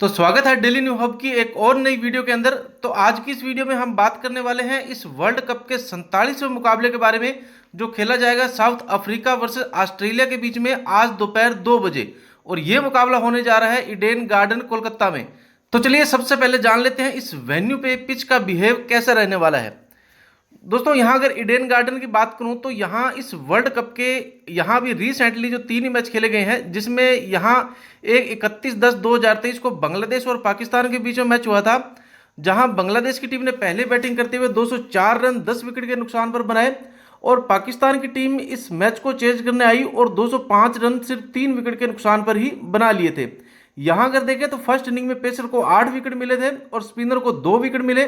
तो स्वागत है डेली न्यू हब की एक और नई वीडियो के अंदर। तो आज की इस वीडियो में हम बात करने वाले हैं इस वर्ल्ड कप के 47वें मुकाबले के बारे में, जो खेला जाएगा साउथ अफ्रीका वर्सेस ऑस्ट्रेलिया के बीच में आज दोपहर 2 बजे। और ये मुकाबला होने जा रहा है ईडन गार्डन कोलकाता में। तो चलिए सबसे पहले जान लेते हैं इस वेन्यू पे पिच का बिहेव कैसा रहने वाला है। दोस्तों यहाँ अगर ईडन गार्डन की बात करूं तो यहाँ इस वर्ल्ड कप के यहाँ भी रिसेंटली जो 3 ही मैच खेले गए हैं, जिसमें यहाँ एक 31/10/2023 को बांग्लादेश और पाकिस्तान के बीच में मैच हुआ था, जहां बांग्लादेश की टीम ने पहले बैटिंग करते हुए 204 रन 10 विकेट के नुकसान पर बनाए और पाकिस्तान की टीम इस मैच को चेज करने आई और 205 रन सिर्फ 3 विकेट के नुकसान पर ही बना लिए थे। यहां अगर देखें तो फर्स्ट इनिंग में पेसर को 8 विकेट मिले थे और स्पिनर को 2 विकेट मिले,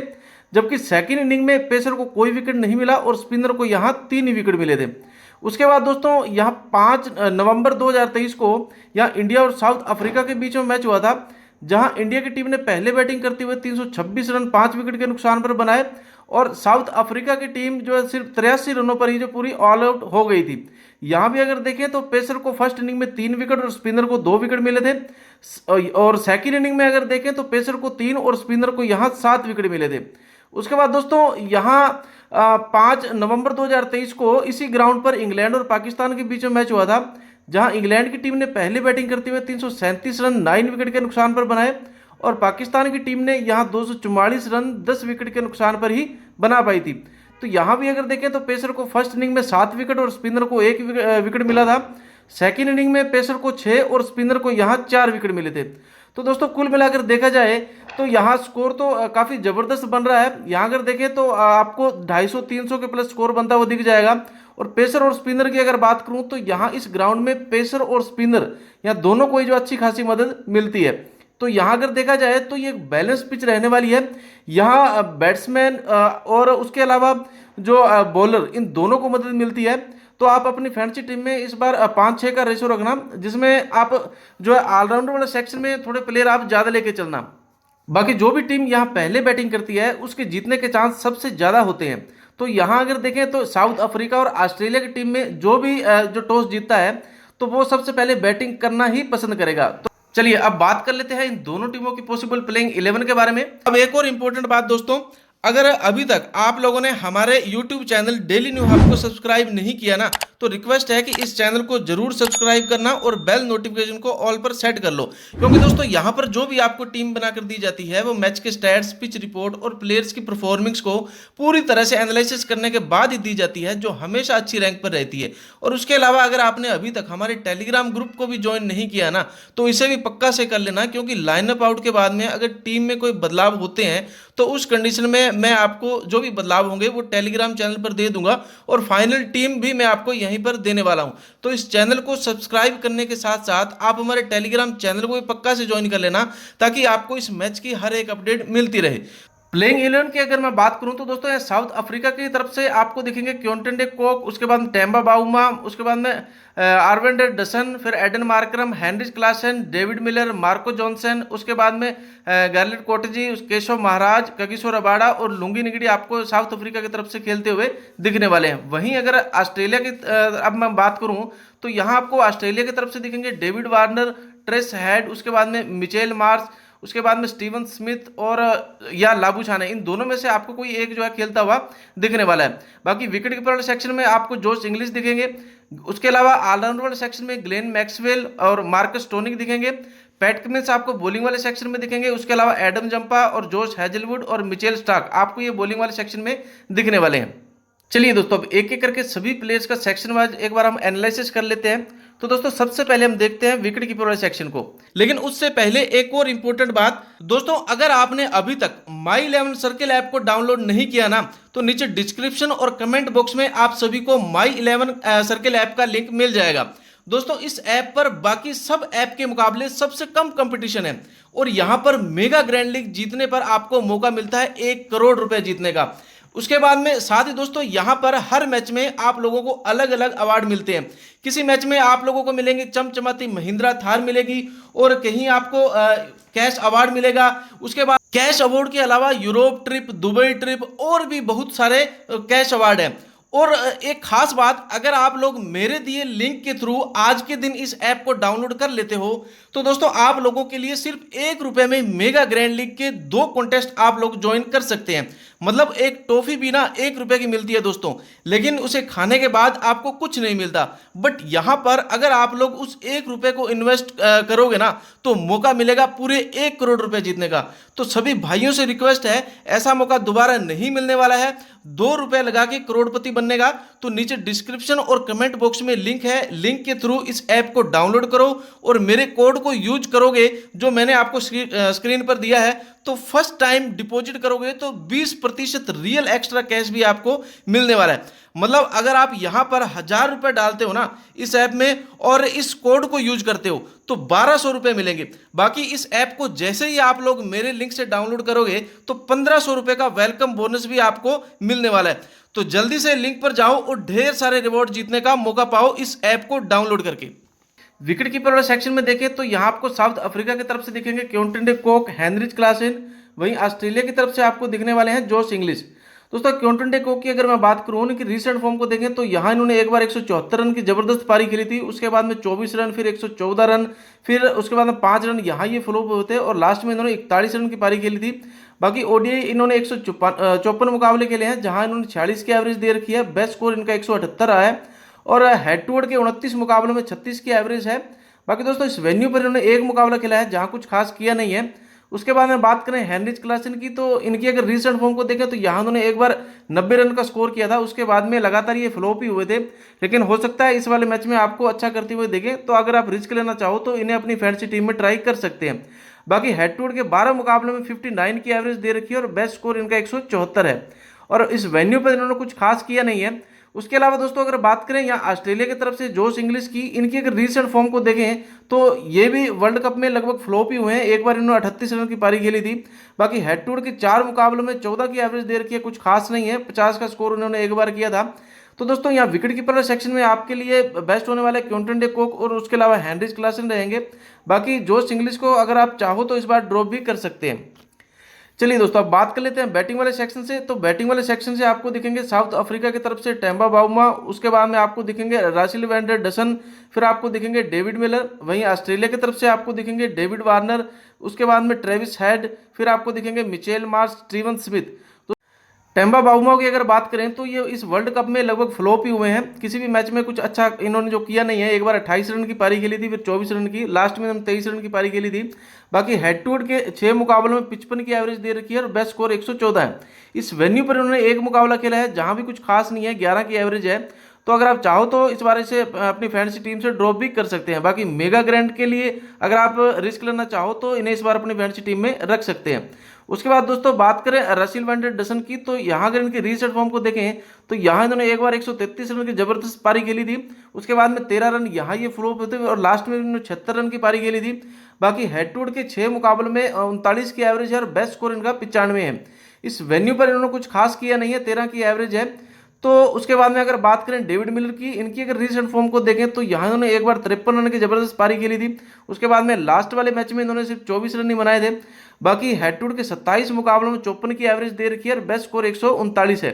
जबकि सेकंड इनिंग में पेसर को कोई विकेट नहीं मिला और स्पिनर को यहां 3 विकेट मिले थे। उसके बाद दोस्तों यहां 5 नवंबर 2023 को यहां इंडिया और साउथ अफ्रीका के बीच में मैच हुआ था, जहां इंडिया की टीम ने पहले बैटिंग करते हुए 326 रन 5 विकेट के नुकसान पर बनाए और साउथ अफ्रीका की टीम जो है सिर्फ 83 रनों पर ही जो पूरी ऑल आउट हो गई थी। यहां भी अगर देखें तो पेसर को फर्स्ट इनिंग में 3 विकेट और स्पिनर को 2 विकेट मिले थे, और सेकंड इनिंग में अगर देखें तो पेसर को 3 और स्पिनर को यहां 7 विकेट मिले थे। उसके बाद दोस्तों यहां 5 नवंबर 2023 को इसी ग्राउंड पर इंग्लैंड और पाकिस्तान के बीच में मैच हुआ था, जहां इंग्लैंड की टीम ने पहले बैटिंग करते हुए 337 रन 9 विकेट के नुकसान पर बनाए और पाकिस्तान की टीम ने यहां 244 रन 10 विकेट के नुकसान पर ही बना पाई थी। तो यहां भी अगर देखें तो पेसर को फर्स्ट इनिंग में 7 विकेट और स्पिनर को 1 विकेट मिला था। सेकेंड इनिंग में पेसर को 6 और स्पिनर को यहां 4 विकेट मिले थे। तो दोस्तों कुल मिलाकर देखा जाए तो यहाँ स्कोर तो काफ़ी ज़बरदस्त बन रहा है। यहाँ अगर देखें तो आपको 250-300 के प्लस स्कोर बनता हुआ दिख जाएगा। और पेसर और स्पिनर की अगर बात करूँ तो यहाँ इस ग्राउंड में पेसर और स्पिनर यहाँ दोनों को ही जो अच्छी खासी मदद मिलती है। तो यहाँ अगर देखा जाए तो ये बैलेंस पिच रहने वाली है। यहाँ बैट्समैन और उसके अलावा जो बॉलर, इन दोनों को मदद मिलती है। तो आप अपनी फैंसी टीम में इस बार 5-6 का रेशो रखना, जिसमें आप जो है ऑलराउंडर वाले सेक्शन में थोड़े प्लेयर आप ज़्यादा लेके चलना। बाकी जो भी टीम यहाँ पहले बैटिंग करती है उसके जीतने के चांस सबसे ज़्यादा होते हैं। तो यहाँ अगर देखें तो साउथ अफ्रीका और ऑस्ट्रेलिया की टीम में जो भी जो टॉस जीतता है तो वो सबसे पहले बैटिंग करना ही पसंद करेगा। तो चलिए अब बात कर लेते हैं इन दोनों टीमों की पॉसिबल प्लेइंग 11 के बारे में। अब एक और इंपॉर्टेंट बात दोस्तों, अगर अभी तक आप लोगों ने हमारे YouTube channel daily new hub को सब्सक्राइब नहीं किया ना, तो रिक्वेस्ट है कि इस चैनल को जरूर सब्सक्राइब करना और बेल नोटिफिकेशन को ऑल पर सेट कर लो, क्योंकि दोस्तों यहाँ पर जो भी आपको टीम बनाकर दी जाती है वो मैच के स्टैट्स, पिच रिपोर्ट और प्लेयर्स की परफॉर्मेंस को पूरी तरह से एनालिसिस करने के बाद ही दी जाती है, जो हमेशा अच्छी रैंक पर रहती है। और उसके अलावा अगर आपने अभी तक हमारे टेलीग्राम ग्रुप को भी ज्वाइन नहीं किया ना, तो इसे भी पक्का से कर लेना, क्योंकि लाइनअप आउट के बाद में अगर टीम में कोई बदलाव होते हैं तो उस कंडीशन में मैं आपको जो भी बदलाव होंगे वो टेलीग्राम चैनल पर दे दूंगा और फाइनल टीम भी मैं आपको यहीं पर देने वाला हूं। तो इस चैनल को सब्सक्राइब करने के साथ साथ आप हमारे टेलीग्राम चैनल को भी पक्का से ज्वाइन कर लेना, ताकि आपको इस मैच की हर एक अपडेट मिलती रहे। प्लेइंग 11 की अगर मैं बात करूं तो दोस्तों यहाँ साउथ अफ्रीका की तरफ से आपको दिखेंगे क्योंटन डे कॉक, उसके बाद टेम्बा बाउमा, उसके बाद में आर्वेंडर डसन, फिर Aiden Markram, Heinrich Klaasen, David Miller, Marco Jansen, उसके बाद में Gerald Coetzee, Keshav Maharaj, Kagiso Rabada और लुंगी निगड़ी आपको साउथ अफ्रीका की तरफ से खेलते हुए दिखने वाले हैं। वहीं अगर ऑस्ट्रेलिया की अब मैं बात करूं तो यहाँ आपको ऑस्ट्रेलिया की तरफ से दिखेंगे डेविड वार्नर, ट्रेस हेड, उसके बाद में मिचेल मार्स, उसके बाद में स्टीवन स्मिथ और या लाबुशाने, इन दोनों में से आपको कोई एक जो है खेलता हुआ दिखने वाला है। बाकी विकेट कीपर वाले सेक्शन में आपको जोश इंग्लिश दिखेंगे, उसके अलावा ऑलराउंडर वाले सेक्शन में ग्लेन मैक्सवेल और मार्कस टोनिक दिखेंगे। पैट कमिंस आपको बॉलिंग वाले सेक्शन में दिखेंगे, उसके अलावा एडम जंपा और जोश हैजलवुड और मिचेल स्टार्क आपको ये बॉलिंग वाले सेक्शन में दिखने वाले हैं। चलिए दोस्तों अब एक एक करके सभी प्लेयर्स का सेक्शन वाइज एक बार हम एनालिसिस कर लेते हैं। तो दोस्तों सबसे पहले हम देखते हैं विकेट कीपर वाले सेक्शन को, लेकिन उससे पहले एक और इंपॉर्टेंट बात दोस्तों, अगर आपने अभी तक माई 11 सर्किल ऐप को डाउनलोड नहीं किया ना, तो नीचे डिस्क्रिप्शन और कमेंट बॉक्स में आप सभी को माई 11 सर्किल ऐप का लिंक मिल जाएगा। दोस्तों इस ऐप पर बाकी सब ऐप के मुकाबले सबसे कम कंपटीशन है और यहां पर मेगा ग्रैंड लीग जीतने पर आपको मौका मिलता है 1 करोड़ रुपए जीतने का। उसके बाद में साथ ही दोस्तों यहाँ पर हर मैच में आप लोगों को अलग अलग अवार्ड मिलते हैं। किसी मैच में आप लोगों को मिलेंगे चमचमाती महिंद्रा थार मिलेगी और कहीं आपको कैश अवार्ड मिलेगा। उसके बाद कैश अवार्ड के अलावा यूरोप ट्रिप, दुबई ट्रिप और भी बहुत सारे कैश अवार्ड हैं। और एक खास बात, अगर आप लोग मेरे दिए लिंक के थ्रू आज के दिन इस ऐप को डाउनलोड कर लेते हो तो दोस्तों आप लोगों के लिए सिर्फ ₹1 में मेगा ग्रैंड लीग के 2 कॉन्टेस्ट आप लोग ज्वाइन कर सकते हैं। मतलब एक टॉफी भी ना ₹1 की मिलती है दोस्तों, लेकिन उसे खाने के बाद आपको कुछ नहीं मिलता। बट यहां पर अगर आप लोग उस ₹1 को इन्वेस्ट करोगे ना तो मौका मिलेगा पूरे ₹1 करोड़ जीतने का। तो सभी भाइयों से रिक्वेस्ट है, ऐसा मौका दोबारा नहीं मिलने वाला है। ₹2 लगा के करोड़पति बनने का तो नीचे डिस्क्रिप्शन और कमेंट बॉक्स में लिंक है, लिंक के थ्रू इस ऐप को डाउनलोड करो और मेरे कोड को यूज करोगे जो मैंने आपको स्क्रीन पर दिया है, तो फर्स्ट टाइम डिपॉजिट करोगे तो 20% रियल एक्स्ट्रा कैश भी आपको मिलने वाला है। मतलब अगर आप यहां पर ₹1000 डालते हो ना इस ऐप में और इस कोड को यूज करते हो तो ₹1200 मिलेंगे। बाकी इस ऐप को जैसे ही आप लोग मेरे लिंक से डाउनलोड करोगे तो ₹1500 का वेलकम बोनस भी आपको मिलने वाला है। तो जल्दी से लिंक पर जाओ और ढेर सारे रिवॉर्ड जीतने का मौका पाओ इस ऐप को डाउनलोड करके। विकेट कीपर वाले सेक्शन में देखें तो यहाँ आपको साउथ अफ्रीका की तरफ से दिखेंगे Quinton de Kock, Heinrich Klaasen. वहीं ऑस्ट्रेलिया की तरफ से आपको दिखने वाले हैं जोश इंग्लिश। दोस्तों क्विंटन डे कॉक की अगर मैं बात करूं उनकी रीसेंट फॉर्म को देखें तो यहाँ इन्होंने एक बार 174 रन की जबरदस्त पारी खेली थी, उसके बाद में 24 रन, फिर 114 रन, फिर उसके बाद में 5 रन यहाँ ये फ्लॉप हुए थे और लास्ट में इन्होंने 41 रन की पारी खेली थी। बाकी ओडीआई इन्होंने 154 मुकाबले खेले हैं जहां इन्होंने 46 की एवरेज दे रखी है। बेस्ट स्कोर इनका 178 रहा है और हेड टू हेड के 29 मुकाबलों में 36 की एवरेज है। बाकी दोस्तों इस वेन्यू पर इन्होंने एक मुकाबला खेला है जहां कुछ खास किया नहीं है। उसके बाद में बात करें हेनरिच क्लासन की तो इनकी अगर रीसेंट फॉर्म को देखें तो यहाँ उन्होंने एक बार 90 रन का स्कोर किया था, उसके बाद में लगातार ये फ्लॉप ही हुए थे। लेकिन हो सकता है इस वाले मैच में आपको अच्छा करते हुए देखें, तो अगर आप रिस्क लेना चाहो तो इन्हें अपनी फैंसी टीम में ट्राई कर सकते हैं। बाकी हेड टू हेड के 12 मुकाबलों में 59 की एवरेज दे रखी है और बेस्ट स्कोर इनका 174 है और इस वेन्यू पर इन्होंने कुछ खास किया नहीं है। उसके अलावा दोस्तों अगर बात करें यहाँ ऑस्ट्रेलिया की तरफ से जोश इंग्लिश की, इनकी अगर रीसेंट फॉर्म को देखें तो ये भी वर्ल्ड कप में लगभग फ्लॉप ही हुए हैं। एक बार इन्होंने 38 रन की पारी खेली थी। बाकी हेड टू हेड के 4 मुकाबलों में 14 की एवरेज दे रखी है, कुछ खास नहीं है। 50 का स्कोर उन्होंने एक बार किया था। तो दोस्तों यहाँ विकेट कीपर सेक्शन में आपके लिए बेस्ट होने वाले क्विंटन डे कॉक और उसके अलावा हेनरिच क्लासन रहेंगे। बाकी जोश इंग्लिश को अगर आप चाहो तो इस बार ड्रॉप भी कर सकते हैं। चलिए दोस्तों अब बात कर लेते हैं बैटिंग वाले सेक्शन से। तो बैटिंग वाले सेक्शन से आपको दिखेंगे साउथ अफ्रीका की तरफ से टेम्बा बाउमा, उसके बाद में आपको दिखेंगे रासिल वैंडर डसन, फिर आपको दिखेंगे डेविड मिलर। वहीं ऑस्ट्रेलिया की तरफ से आपको दिखेंगे डेविड वार्नर, उसके बाद में ट्रेविस हेड, फिर आपको दिखेंगे Mitchell Marsh, Steven Smith. Temba Bavuma की अगर बात करें तो ये इस वर्ल्ड कप में लगभग फ्लॉप ही हुए हैं, किसी भी मैच में कुछ अच्छा इन्होंने जो किया नहीं है। एक बार 28 रन की पारी खेली थी, फिर 24 रन की, लास्ट में इन्होंने 23 रन की पारी खेली थी। बाकी हेड टू हेड के 6 मुकाबलों में 55 की एवरेज दे रखी है और बेस्ट स्कोर 114 है। इस वेन्यू पर इन्होंने एक मुकाबला खेला है जहां भी कुछ खास नहीं है, 11 की एवरेज है। तो अगर आप चाहो तो इस बार से अपनी फैंसी टीम से ड्रॉप भी कर सकते हैं। बाकी मेगा ग्रैंड के लिए अगर आप रिस्क लेना चाहो तो इन्हें इस बार अपनी फैंसी टीम में रख सकते हैं। उसके बाद दोस्तों बात करें रासिल वैंडर डसन की, तो यहाँ अगर इनकी रीसेंट फॉर्म को देखें तो यहाँ इन्होंने एक बार 133 रन की जबरदस्त पारी खेली थी, उसके बाद में 13 रन यहाँ ये फ्लॉप होते हुए और लास्ट में इन्होंने 76 रन की पारी खेली थी। बाकी हेड टू हेड के 6 मुकाबलों में 39 की एवरेज है और बेस्ट स्कोर इनका 95 है। इस वेन्यू पर इन्होंने कुछ खास किया नहीं है, 13 की एवरेज है। तो उसके बाद में अगर बात करें डेविड मिलर की, इनकी अगर रीसेंट फॉर्म को देखें तो यहाँ इन्होंने एक बार 53 रन की जबरदस्त पारी खेली थी, उसके बाद में लास्ट वाले मैच में इन्होंने सिर्फ 24 रन ही बनाए थे। बाकी हेड टू हेड के 27 मुकाबलों में 54 की एवरेज दे रखी है और बेस्ट स्कोर 139 है।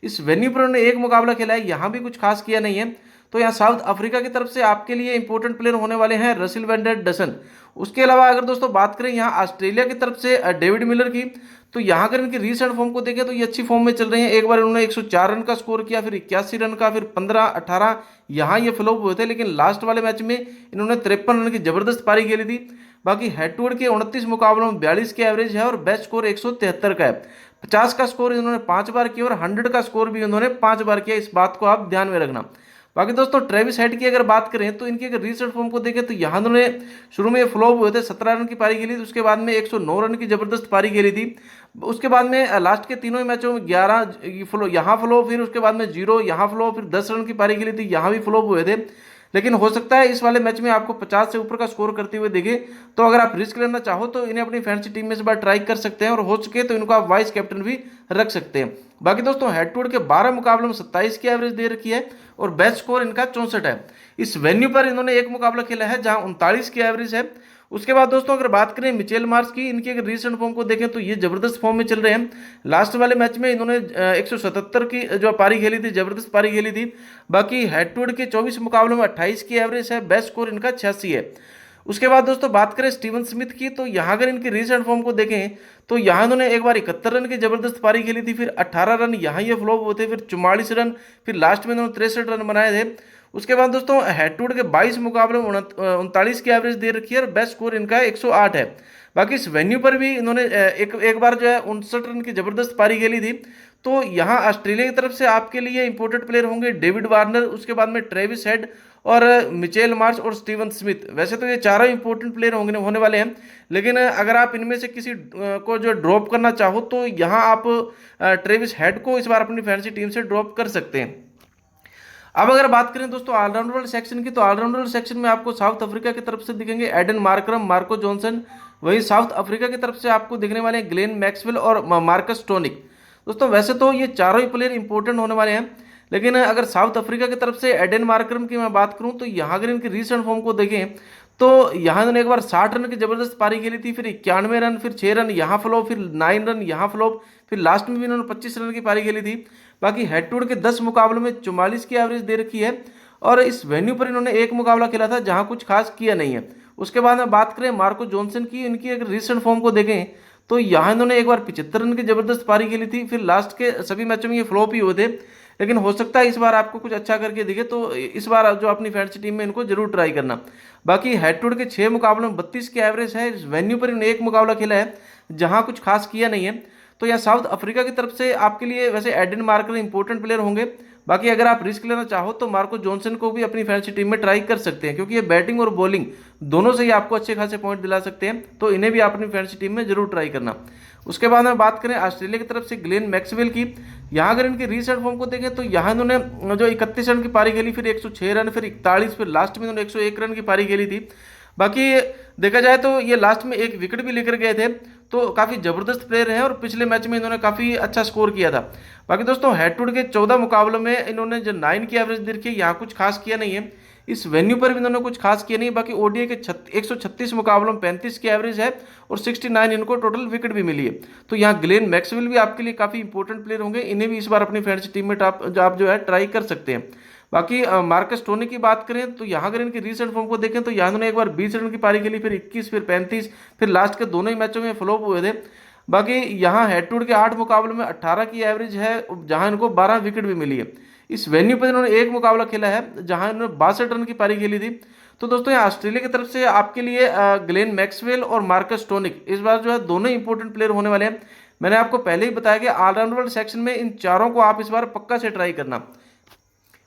इस वेन्यू पर उन्होंने एक मुकाबला खेला है, यहाँ भी कुछ खास किया नहीं है। तो यहाँ साउथ अफ्रीका की तरफ से आपके लिए इंपॉर्टेंट प्लेयर होने वाले हैं रासिल वैंडर डसन। उसके अलावा अगर दोस्तों बात करें यहाँ ऑस्ट्रेलिया की तरफ से डेविड मिलर की, तो यहाँ अगर इनकी रीसेंट फॉर्म को देखें तो ये अच्छी फॉर्म में चल रहे हैं। एक बार इन्होंने 104 रन का स्कोर किया, फिर 81 रन का, फिर 15, 18 यहाँ ये फ्लॉप हुए थे। लेकिन लास्ट वाले मैच में इन्होंने 53 रन की जबरदस्त पारी खेली थी। बाकी हेड टू हेड के 29 मुकाबलों में 42 की एवरेज है और बेस्ट स्कोर 173 का है। 50 का स्कोर इन्होंने 5 बार किया और 100 का स्कोर भी इन्होंने 5 बार किया, इस बात को आप ध्यान में रखना। बाकी दोस्तों ट्रेविस हेड की अगर बात करें तो इनकी अगर रीसेंट फॉर्म को देखें तो यहाँ उन्होंने शुरू में फ्लॉप हुए थे, 17 रन की पारी खेली थी, उसके बाद में 109 रन की जबरदस्त पारी खेली थी। उसके बाद में लास्ट के तीनों ही मैचों में 11 फ्लो यहाँ फ्लो, फिर उसके बाद में 0 यहाँ फ्लो, फिर 10 रन की पारी खेली थी, यहाँ भी फ्लॉप हुए थे। लेकिन हो सकता है इस वाले मैच में आपको 50 से ऊपर का स्कोर करते हुए देखे। तो अगर आप रिस्क लेना चाहो तो इन्हें अपनी फैंसी टीम में से बार ट्राई कर सकते हैं और हो सके तो इनको आप वाइस कैप्टन भी रख सकते हैं। बाकी दोस्तों हेड टू हेड के 12 मुकाबलों में 27 की एवरेज दे रखी है और बेस्ट स्कोर इनका 64 है। इस वेन्यू पर इन्होंने एक मुकाबला खेला है जहां 39 की एवरेज है। उसके बाद दोस्तों अगर बात करें मिचेल मार्श की, इनकी अगर रीसेंट फॉर्म को देखें तो ये जबरदस्त फॉर्म में चल रहे हैं। लास्ट वाले मैच में इन्होंने 177 की जो पारी खेली थी, जबरदस्त पारी खेली थी। बाकी हेड टू हेड के 24 मुकाबलों में 28 की एवरेज है, बेस्ट स्कोर इनका 86 है। उसके बाद दोस्तों बात करें स्टीवन स्मिथ की, तो यहाँ अगर इनकी रीसेंट फॉर्म को देखें तो यहाँ इन्होंने एक बार 71 रन की जबरदस्त पारी खेली थी, फिर 18 रन यहाँ ये फ्लॉप हुए थे, फिर 44 रन, फिर लास्ट में इन्होंने 63 रन बनाए थे। उसके बाद दोस्तों हेड टू हेड के 22 मुकाबले में 39 की एवरेज दे रखी है और बेस्ट स्कोर इनका 108 है। बाकी इस वेन्यू पर भी इन्होंने एक बार जो है 59 रन की जबरदस्त पारी खेली थी। तो यहाँ ऑस्ट्रेलिया की तरफ से आपके लिए इंपोर्टेड प्लेयर होंगे डेविड वार्नर, उसके बाद में ट्रेविस हेड और मिचेल मार्श और स्टीवन स्मिथ। वैसे तो ये चारों इंपॉर्टेंट प्लेयर होने वाले हैं, लेकिन अगर आप इनमें से किसी को जो ड्रॉप करना चाहो तो यहाँ आप ट्रेविस हेड को इस बार अपनी फैंसी टीम से ड्रॉप कर सकते हैं। अब अगर बात करें दोस्तों ऑलराउंडर वाले सेक्शन की, तो ऑलराउंडर वाले सेक्शन में आपको साउथ अफ्रीका की तरफ से दिखेंगे एडन मार्करम, मार्को जॉनसन। वहीं साउथ अफ्रीका की तरफ से आपको दिखने वाले हैं ग्लेन मैक्सवेल और मार्कस टोनिक। दोस्तों वैसे तो ये चारों ही प्लेयर इंपॉर्टेंट होने वाले हैं, लेकिन अगर साउथ अफ्रीका की तरफ से एडन मार्करम की मैं बात करूं तो यहाँ अगर इनकी रीसेंट फॉर्म को देखें तो यहाँ इन्होंने एक बार 60 रन की जबरदस्त पारी खेली थी, फिर 91 रन, फिर 6 रन यहाँ फ्लॉप, फिर 9 रन यहाँ फ्लॉप, फिर लास्ट में भी इन्होंने 25 रन की पारी खेली थी। बाकी हेड टू हेड के 10 मुकाबलों में 44 की एवरेज दे रखी है और इस वेन्यू पर इन्होंने एक मुकाबला खेला था जहाँ कुछ खास किया नहीं है। उसके बाद में बात करें मार्को जॉनसन की, इनकी अगर रिसेंट फॉर्म को देखें तो यहाँ इन्होंने एक बार 75 रन की जबरदस्त पारी खेली थी, फिर लास्ट के सभी मैचों में ये फ्लॉप ही हुए थे। लेकिन हो सकता है इस बार आपको कुछ अच्छा करके दिखे, तो इस बार जो अपनी फैंसी टीम में इनको जरूर ट्राई करना। बाकी हेड टू हेड के 6 मुकाबलों में 32 की एवरेज है। इस वेन्यू पर इन्होंने एक मुकाबला खेला है जहां कुछ खास किया नहीं है। तो यहाँ साउथ अफ्रीका की तरफ से आपके लिए वैसे एडन मार्कर इंपॉर्टेंट प्लेयर होंगे। बाकी अगर आप रिस्क लेना चाहो तो मार्को जॉनसन को भी अपनी फैंसी टीम में ट्राई कर सकते हैं, क्योंकि ये बैटिंग और बॉलिंग दोनों से ही आपको अच्छे खासे पॉइंट दिला सकते हैं, तो इन्हें भी आप अपनी फैंसी टीम में जरूर ट्राई करना। उसके बाद में बात करें ऑस्ट्रेलिया की तरफ से ग्लेन मैक्सवेल की, यहाँ अगर इनकी रीसेंट फॉर्म को देखें तो यहाँ इन्होंने जो 31 रन की पारी खेली, फिर 106 रन, फिर 41, फिर लास्ट में इन्होंने 101 रन की पारी खेली थी। बाकी देखा जाए तो ये लास्ट में एक विकेट भी लेकर गए थे, तो काफ़ी ज़बरदस्त प्लेयर हैं और पिछले मैच में इन्होंने काफ़ी अच्छा स्कोर किया था। बाकी दोस्तों हेड टू हेड के 14 मुकाबलों में इन्होंने जो 9 की एवरेज दे रखी है, यहाँ कुछ खास किया नहीं है। इस वेन्यू पर भी इन्होंने कुछ खास किया नहीं। बाकी ओडीआई के 136 मुकाबलों में 35 की एवरेज है और 69 इनको टोटल विकेट भी मिली है। तो यहाँ ग्लेन मैक्सवेल भी आपके लिए काफ़ी इंपॉर्टेंट प्लेयर होंगे, इन्हें भी इस बार अपनी फैंसी टीम में आप जो है ट्राई कर सकते हैं। बाकी मार्कस टोनी की बात करें तो यहाँ अगर इनकी रीसेंट फॉर्म को देखें तो यहाँ उन्होंने एक बार 20 रन की पारी खेली, फिर 21, फिर 35, फिर लास्ट के दोनों ही मैचों में फ्लॉप हुए थे। बाकी यहाँ हेड टू हेड के 8 मुकाबलों में 18 की एवरेज है, जहाँ इनको 12 विकेट भी मिली है। इस वेन्यू पर इन्होंने एक मुकाबला खेला है जहाँ इन्होंने 62 रन की पारी खेली थी। तो दोस्तों यहाँ ऑस्ट्रेलिया की तरफ से आपके लिए ग्लेन मैक्सवेल और मार्कस टोनिक इस बार जो है दोनों इंपॉर्टेंट प्लेयर होने वाले हैं। मैंने आपको पहले ही बताया कि ऑलराउंडर सेक्शन में इन चारों को आप इस बार पक्का से ट्राई करना।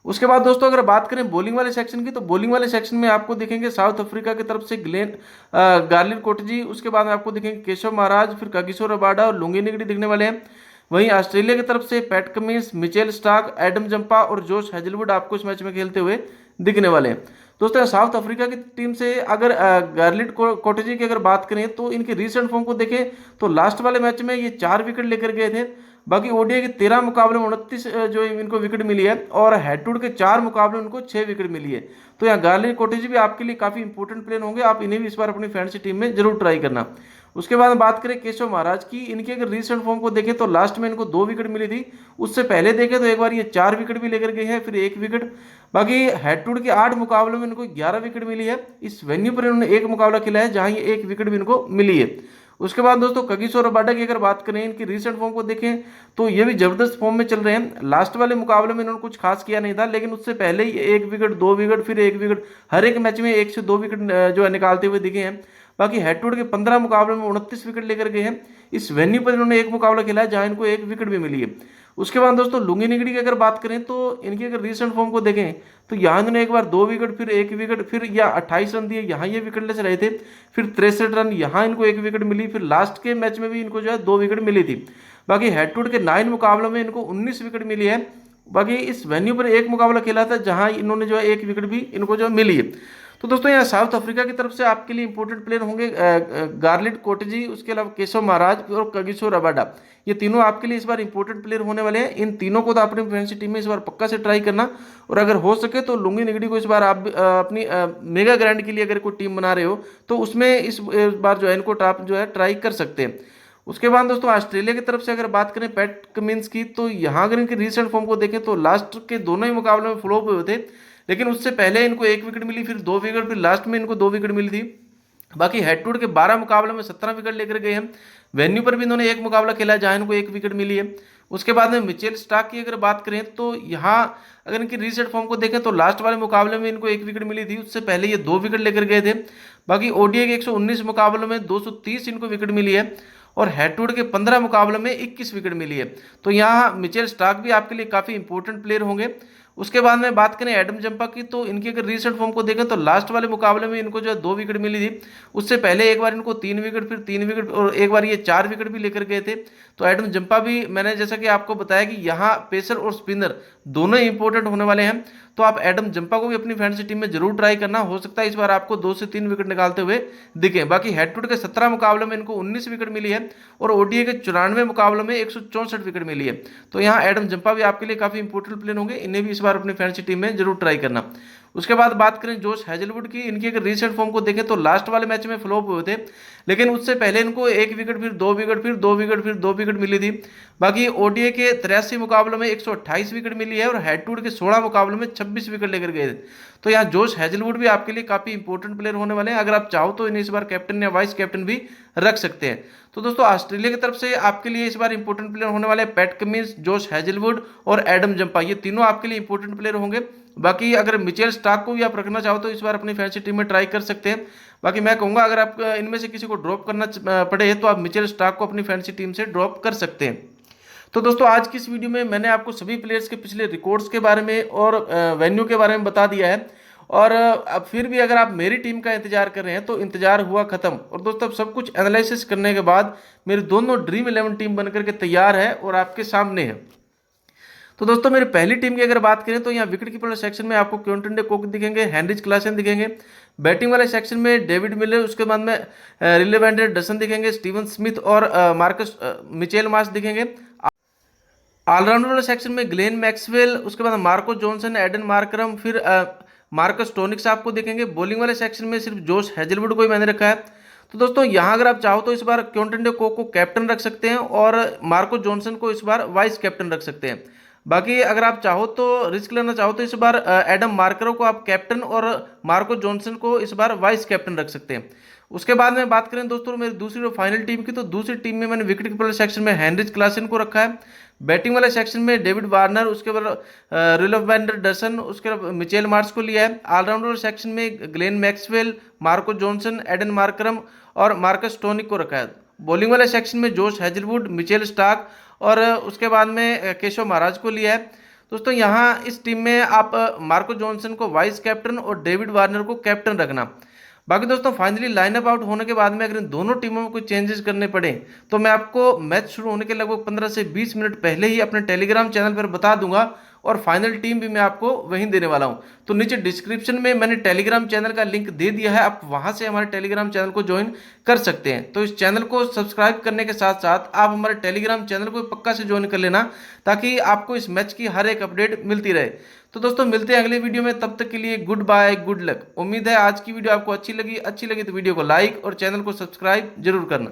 उसके बाद दोस्तों अगर बात करें बॉलिंग वाले सेक्शन की, तो बॉलिंग वाले सेक्शन में आपको दिखेंगे साउथ अफ्रीका की तरफ से ग्लेन गार्लिन कोटजी, उसके बाद में आपको दिखेंगे केशव महाराज, फिर कागिसो रबाडा और लुंगी निगड़ी दिखने वाले हैं। वहीं ऑस्ट्रेलिया की तरफ से PAT Cummins, Mitchell Starc, Adam Zampa और जोश हेजलवुड आपको इस मैच में खेलते हुए दिखने वाले हैं। दोस्तों साउथ अफ्रीका की टीम से अगर गार्लिन कोटजी की अगर बात करें तो इनकी रीसेंट फॉर्म को देखें तो लास्ट वाले मैच में ये 4 विकेट लेकर गए थे। बाकी ओडीआई के 13 मुकाबले में 29 जो इनको विकेट मिली है और हेड टू हेड के 4 मुकाबले उनको 6 विकेट मिली है। तो यहाँ गार्लिन कोटेज भी आपके लिए काफ़ी इंपॉर्टेंट प्लेयर होंगे, आप इन्हें भी इस बार अपनी फैंसी टीम में जरूर ट्राई करना। उसके बाद बात करें केशव महाराज की, इनकी अगर रीसेंट फॉर्म को देखें तो लास्ट में इनको 2 विकेट मिली थी, उससे पहले देखें तो एक बार ये 4 विकेट भी लेकर गए हैं, फिर 1 विकेट। बाकी हेड टू हेड के 8 मुकाबलों में इनको 11 विकेट मिली है। इस वेन्यू पर इन्होंने एक मुकाबला खेला है जहां ये 1 विकेट भी इनको मिली है। उसके बाद दोस्तों कागिसो रबाडा की अगर बात करें, इनकी रीसेंट फॉर्म को देखें तो ये भी जबरदस्त फॉर्म में चल रहे हैं। लास्ट वाले मुकाबले में इन्होंने कुछ खास किया नहीं था, लेकिन उससे पहले ही 1 विकेट, 2 विकेट, फिर 1 विकेट, हर एक मैच में 1 से 2 विकेट जो है निकालते हुए दिखे हैं। बाकी हेड टू हेड के 15 मुकाबले में 29 विकेट लेकर गए हैं। इस वेन्यू पर इन्होंने एक मुकाबला खेला है जहां इनको 1 विकेट भी मिली है। उसके बाद दोस्तों लुंगी निगड़ी की अगर बात करें तो इनकी अगर रीसेंट फॉर्म को देखें तो यहाँ इन्होंने एक बार 2 विकेट, फिर 1 विकेट, फिर या 28 रन दिए, यहाँ ये विकेटलेस रहे थे, फिर 63 रन, यहाँ इनको 1 विकेट मिली, फिर लास्ट के मैच में भी इनको जो है 2 विकेट मिली थी। बाकी हेड टू हेड के 9 मुकाबलों में इनको 19 विकेट मिली है। बाकी इस वेन्यू पर एक मुकाबला खेला था जहां इन्होंने जो है 1 विकेट भी इनको जो मिली है। तो दोस्तों यहाँ साउथ अफ्रीका की तरफ से आपके लिए इंपॉर्टेंट प्लेयर होंगे गार्लिट कोटजी, उसके अलावा केशव महाराज और कगिसो रबाडा। ये तीनों आपके लिए इस बार इंपॉर्टेंट प्लेयर होने वाले हैं। इन तीनों को तो अपनी फैंसी टीम में इस बार पक्का से ट्राई करना, और अगर हो सके तो लुंगी निगड़ी को इस बार आप अपनी मेगा ग्रैंड के लिए अगर कोई टीम बना रहे हो तो उसमें इस बार जो है इनको आप जो है ट्राई कर सकते हैं। उसके बाद दोस्तों ऑस्ट्रेलिया की तरफ से अगर बात करें पैट कमिंस की, तो यहाँ अगर इनके रिसेंट फॉर्म को देखें तो लास्ट के दोनों ही मुकाबले में फ्लॉप हुए थे, लेकिन उससे पहले इनको 1 विकेट मिली, फिर 2 विकेट, फिर लास्ट में इनको 2 विकेट मिली थी। बाकी हेड टू हेड के 12 मुकाबले में 17 विकेट लेकर गए हैं। वेन्यू पर भी इन्होंने एक मुकाबला खेला जहां इनको 1 विकेट मिली है। उसके बाद में मिचेल स्टार्क की अगर बात करें तो यहाँ अगर इनकी रीसेट फॉर्म को देखें तो लास्ट वाले मुकाबले में इनको 1 विकेट मिली थी, उससे पहले ये 2 विकेट लेकर गए थे। बाकी ओडीआई के 119 मुकाबलों में 230 इनको विकेट मिली है, और हेड टू हेड के 15 मुकाबलों में 21 विकेट मिली है। तो यहाँ मिचेल स्टार्क भी आपके लिए काफ़ी इंपॉर्टेंट प्लेयर होंगे। उसके बाद में बात करें एडम जंपा की, तो इनकी अगर रिसेंट फॉर्म को देखें तो लास्ट वाले मुकाबले में इनको जो है 2 विकेट मिली थी, उससे पहले एक बार इनको 3 विकेट, फिर 3 विकेट, और एक बार ये 4 विकेट भी लेकर गए थे। तो एडम जंपा भी मैंने जैसा कि आपको बताया कि यहाँ पेसर और स्पिनर दोनों ही इंपॉर्टेंट होने वाले हैं, तो आप एडम जंपा को भी अपनी फैंसी टीम में जरूर ट्राई करना। हो सकता है इस बार आपको 2 से 3 विकेट निकालते हुए दिखे। बाकी हेड टू हेड के 17 मुकाबलों में इनको 19 विकेट मिली है, और ओडीआई के 94 मुकाबलों में 164 विकेट मिली है। तो यहाँ एडम जंपा भी आपके लिए काफी इंपॉर्टेंट प्लेयर होंगे, इन्हें भी इस बार अपनी फैंसी टीम में जरूर ट्राई करना। उसके बाद बात करें जोश हेजलवुड की, इनकी अगर रिसेंट फॉर्म को देखें तो लास्ट वाले मैच में फ्लॉप हुए थे, लेकिन उससे पहले इनको 1 विकेट, फिर 2 विकेट, फिर 2 विकेट, फिर 2 विकेट मिली थी। बाकी ओडीआई के 83 मुकाबलों में 128 विकेट मिली है, और हेड टू हेड के 16 मुकाबलों में 26 विकेट लेकर गए थे। तो यहाँ जोश हेजलवुड भी आपके लिए काफी इंपॉर्टेंट प्लेयर होने वाले हैं। अगर आप चाहो तो इन्हें इस बार कैप्टन या वाइस कैप्टन भी रख सकते हैं। तो दोस्तों ऑस्ट्रेलिया की तरफ से आपके लिए इस बार इंपॉर्टेंट प्लेयर होने वाले हैं पैट कमिंस, जोश हेजलवुड और एडम जंपा, ये तीनों आपके लिए इंपॉर्टेंट प्लेयर होंगे। बाकी अगर मिचेल स्टार्क को भी आप रखना चाहो तो इस बार अपनी फैंसी टीम में ट्राई कर सकते हैं। बाकी मैं कहूंगा अगर आप इनमें से किसी को ड्रॉप करना पड़े तो आप मिचेल स्टार्क को अपनी फैंसी टीम से ड्रॉप कर सकते हैं। तो दोस्तों आज की इस वीडियो में मैंने आपको सभी प्लेयर्स के पिछले रिकॉर्ड्स के बारे में और वेन्यू के बारे में बता दिया है। और अब फिर भी अगर आप मेरी टीम का इंतजार कर रहे हैं तो इंतजार हुआ खत्म। और दोस्तों अब सब कुछ एनालिसिस करने के बाद मेरी दोनों ड्रीम 11 टीम बनकर के तैयार है और आपके सामने है। तो दोस्तों मेरी पहली टीम की अगर बात करें तो यहाँ विकेट कीपर सेक्शन में आपको क्विंटन डे कॉक दिखेंगे, हेनरिच क्लासन दिखेंगे। बैटिंग वाले सेक्शन में डेविड मिलर, उसके बाद में रिले वैन डसन दिखेंगे, स्टीवन स्मिथ और मार्कस मिचेल मार्श दिखेंगे। ऑलराउंडर वाले सेक्शन में ग्लेन मैक्सवेल, उसके बाद मार्को जॉनसन, एडन मार्करम, फिर मार्कस टोनिक्स आपको दिखेंगे। बॉलिंग वाले सेक्शन में सिर्फ जोश हेजलवुड को ही मैंने रखा है। तो दोस्तों यहाँ अगर आप चाहो तो इस बार क्विंटन डे कॉक को कैप्टन रख सकते हैं और मार्को जॉनसन को इस बार वाइस कैप्टन रख सकते हैं। बाकी अगर आप चाहो तो रिस्क लेना चाहो तो इस बार एडम मार्करो को आप कैप्टन और मार्को जॉनसन को इस बार वाइस कैप्टन रख सकते हैं। उसके बाद में बात करें दोस्तों मेरी दूसरी और फाइनल टीम की, तो दूसरी टीम में मैंने विकेट कीपर सेक्शन में हेनरिच क्लासन को रखा है। बैटिंग वाले सेक्शन में डेविड वार्नर, उसके बाद रिलो वैन डसन, उसके बाद मिचेल मार्श को लिया है। ऑलराउंडर सेक्शन में Glenn Maxwell, Marco Jansen, Aiden Markram और मार्कस टोनिक को रखा है। बॉलिंग वाले सेक्शन में जोश हेजलवुड, मिचेल स्टार्क और उसके बाद में केशव महाराज को लिया है। दोस्तों यहाँ इस टीम में आप मार्को जॉनसन को वाइस कैप्टन और डेविड वार्नर को कैप्टन रखना। बाकी दोस्तों फाइनली लाइनअप आउट होने के बाद में अगर इन दोनों टीमों में कोई चेंजेस करने पड़े तो मैं आपको मैच शुरू होने के लगभग 15 से 20 मिनट पहले ही अपने टेलीग्राम चैनल पर बता दूंगा, और फाइनल टीम भी मैं आपको वहीं देने वाला हूं। तो नीचे डिस्क्रिप्शन में मैंने टेलीग्राम चैनल का लिंक दे दिया है, आप वहां से हमारे टेलीग्राम चैनल को ज्वाइन कर सकते हैं। तो इस चैनल को सब्सक्राइब करने के साथ साथ आप हमारे टेलीग्राम चैनल को पक्का से ज्वाइन कर लेना, ताकि आपको इस मैच की हर एक अपडेट मिलती रहे। तो दोस्तों मिलते हैं अगले वीडियो में, तब तक के लिए गुड बाय, गुड लक। उम्मीद है आज की वीडियो आपको अच्छी लगी तो वीडियो को लाइक और चैनल को सब्सक्राइब जरूर करना।